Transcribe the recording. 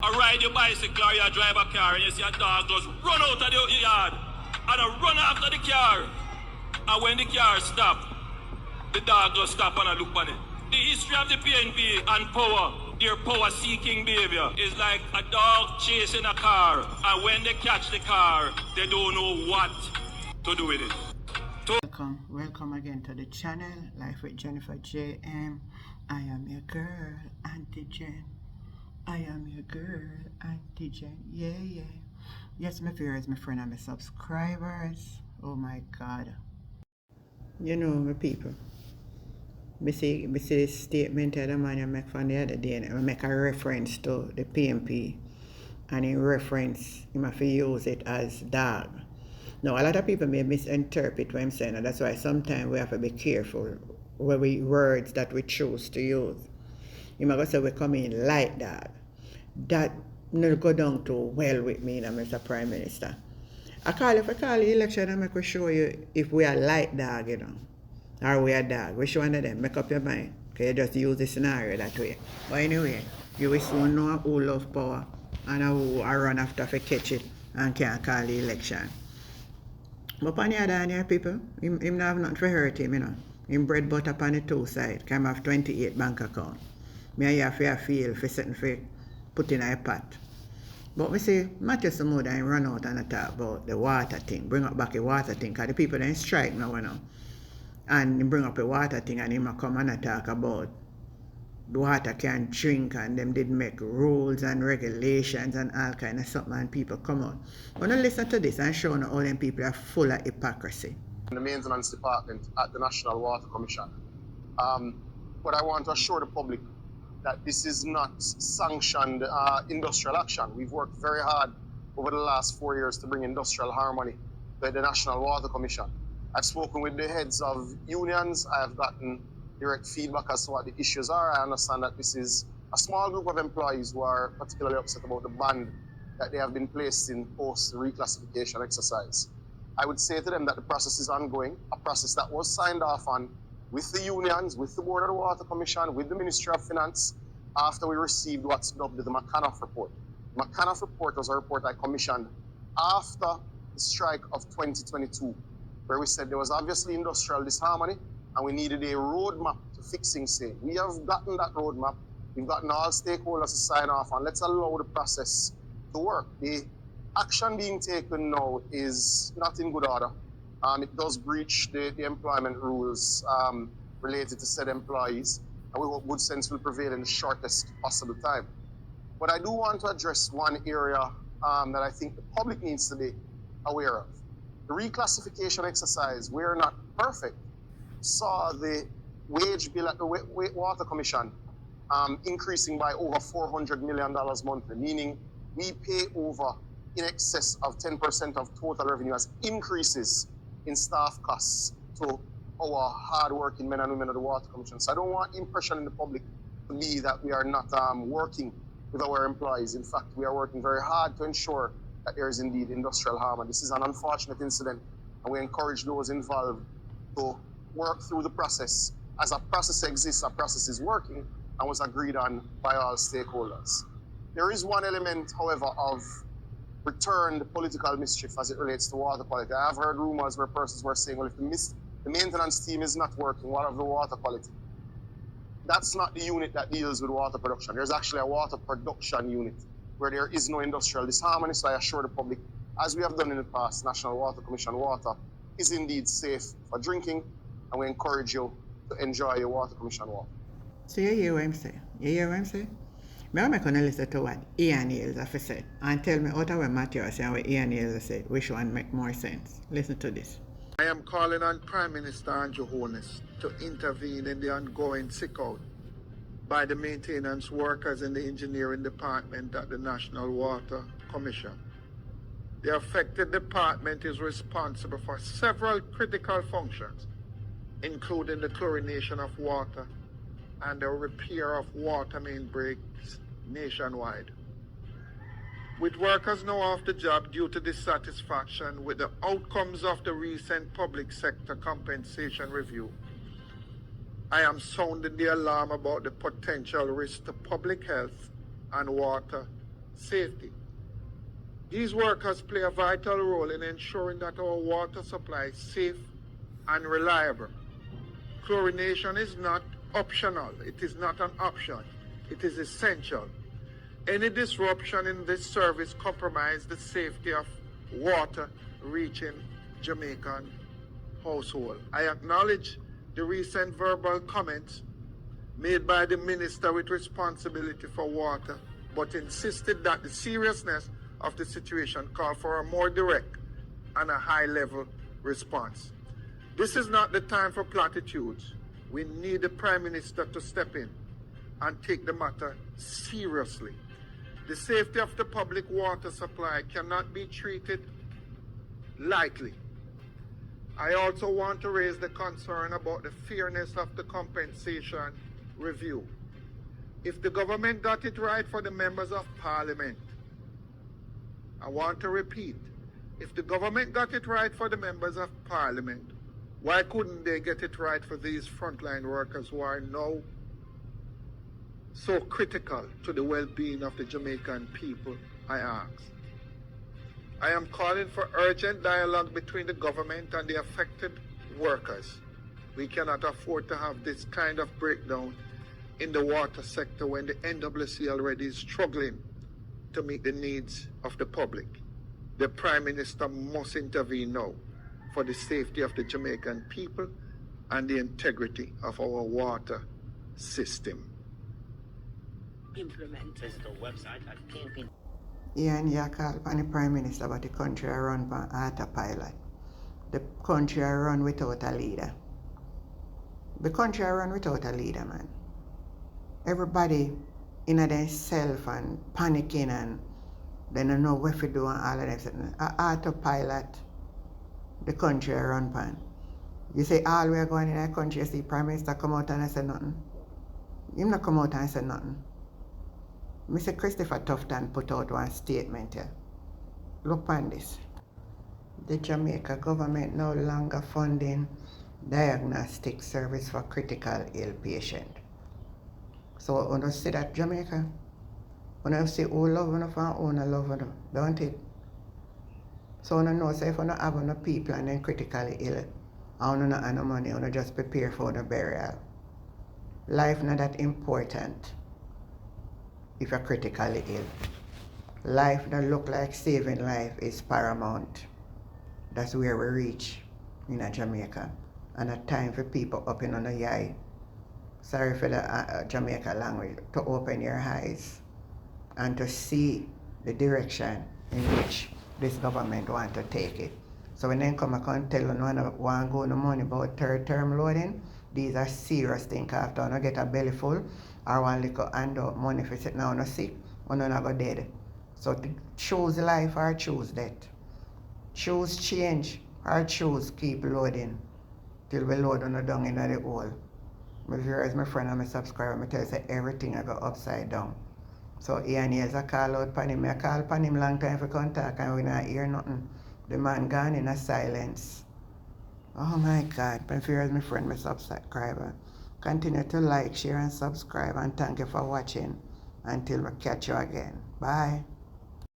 I ride your bicycle or you drive a car and you see a dog just run out of the yard and I run after the car. And when the car stop, the dog just stop and I look on it. The history of the PNP and power, their power-seeking behavior, is like a dog chasing a car. And when they catch the car, they don't know what to do with it. Welcome again to the channel, Life with Jennifer JM. I am your girl, Auntie Jen. I am your girl, Auntie Jen. Yeah. Yes, my viewers, my friend, and my subscribers. Oh my God. You know, my people. I see this statement that the man I make from the other day, and I make a reference to the PNP. And in reference, you have to use it as dog. Now, a lot of people may misinterpret what I'm saying, and that's why sometimes we have to be careful with words that we choose to use. You might say we come in like that. That not go down too well with me, Mr. Prime Minister. If I call the election, I'm going to show you if we are like dog, or we are dog. Which one of them? Make up your mind. Okay, you just use the scenario that way. But anyway, you will soon know who love power and who are run after to catch it and can't call the election. But on the other hand, people, him not have nothing to hurt him, Him bread butter on the two side. Can have 28 bank account. Me have to feel for something for put in a pot. But we say Matthew Samuda and run out and talk about the water thing. Bring up back the water thing, because the people then strike now, And he bring up a water thing and him come and talk about the water can drink and them did make rules and regulations and all kind of something and people come out. When I listen to this and show all them people are full of hypocrisy. The maintenance department at the National Water Commission. But I want to assure the public that this is not sanctioned industrial action. We've worked very hard over the last 4 years to bring industrial harmony to the National Water Commission. I've spoken with the heads of unions. I have gotten direct feedback as to what the issues are. I understand that this is a small group of employees who are particularly upset about the ban that they have been placed in post reclassification exercise. I would say to them that the process is ongoing, a process that was signed off on with the unions, with the Board of the Water Commission, with the Ministry of Finance, after we received what's dubbed the McAnuff report. The McAnuff report was a report I commissioned after the strike of 2022, where we said there was obviously industrial disharmony and we needed a roadmap to fixing same. We have gotten that roadmap. We've gotten all stakeholders to sign off, and let's allow the process to work. The action being taken now is not in good order. It does breach the employment rules related to said employees, and we hope good sense will prevail in the shortest possible time. But I do want to address one area that I think the public needs to be aware of. The reclassification exercise, we're not perfect, saw the wage bill at the Water Commission increasing by over $400 million monthly, meaning we pay over in excess of 10% of total revenue as increases in staff costs to our hard-working men and women of the Water Commission. So I don't want the impression in the public to be that we are not working with our employees. In fact, we are working very hard to ensure that there is indeed industrial harm. And this is an unfortunate incident, and we encourage those involved to work through the process. As a process exists, a process is working and was agreed on by all stakeholders. There is one element, however, of returned political mischief as it relates to water quality. I have heard rumors where persons were saying, well, if the maintenance team is not working, what of the water quality? That's not the unit that deals with water production. There's actually a water production unit where there is no industrial disharmony. So I assure the public, as we have done in the past, National Water Commission water is indeed safe for drinking, and we encourage you to enjoy your Water Commission water. So you hear what I'm saying? You hear what I'm saying? I'm going to listen to what Ian Hales have said and tell me out of what Matthew has said and what Ian Hales has said, which one make more sense. Listen to this. I am calling on Prime Minister Andrew Holness to intervene in the ongoing sick-out by the maintenance workers in the engineering department at the National Water Commission. The affected department is responsible for several critical functions, including the chlorination of water and the repair of water main breaks nationwide. With workers now off the job due to dissatisfaction with the outcomes of the recent public sector compensation review, I am sounding the alarm about the potential risk to public health and water safety. These workers play a vital role in ensuring that our water supply is safe and reliable. Chlorination is not optional. It is not an option. It is essential. Any disruption in this service compromises the safety of water reaching Jamaican household. I acknowledge the recent verbal comments made by the minister with responsibility for water, but insisted that the seriousness of the situation called for a more direct and a high-level response. This is not the time for platitudes. We need the Prime Minister to step in and take the matter seriously. The safety of the public water supply cannot be treated lightly. I also want to raise the concern about the fairness of the compensation review. If the government got it right for the members of parliament, I want to repeat, if the government got it right for the members of parliament, why couldn't they get it right for these frontline workers who are now so critical to the well-being of the Jamaican people, I ask. I am calling for urgent dialogue between the government and the affected workers. We cannot afford to have this kind of breakdown in the water sector when the NWC already is struggling to meet the needs of the public. The Prime Minister must intervene now for the safety of the Jamaican people and the integrity of our water system. Visit our website at PNP. Ian Yakal and the Prime Minister about the country I run by autopilot. The country I run without a leader. The country I run without a leader, man. Everybody in themselves and panicking and they don't know what to do and all of them. Autopilot, the country I run pan. You say all we are going in that country, you see Prime Minister come out and I say nothing. Him not come out and say nothing. Mr. Christopher Tufton put out one statement here. Look on this. The Jamaica government no longer funding diagnostic service for critical ill patient. So when you see that Jamaica, when you see who love enough and who not love enough, don't it? So when you know say if you don't have enough people and then critically ill, and you not have no money, you just prepare for the burial. Life not that important if you're critically ill. Life that look like saving life is paramount. That's where we reach in Jamaica. And a time for people up in on the yai. Sorry for the Jamaica language, to open your eyes and to see the direction in which this government want to take it. So when they come and tell you no want to go no money about third term loading, these are serious things. After you get a belly full or one little hand out money for sitting down sick, or not go dead. So to choose life or choose death. Choose change or choose keep loading till we load on the down in the hole. My viewers, my friend and my subscriber, I tell you say everything I go upside down. So Ian here's a call out pan him. I call pan him long time for contact and we not hear nothing. The man gone in a silence. Oh my God, my viewers, my friend, my subscriber. Continue to like, share and subscribe and thank you for watching. Until we catch you again. Bye.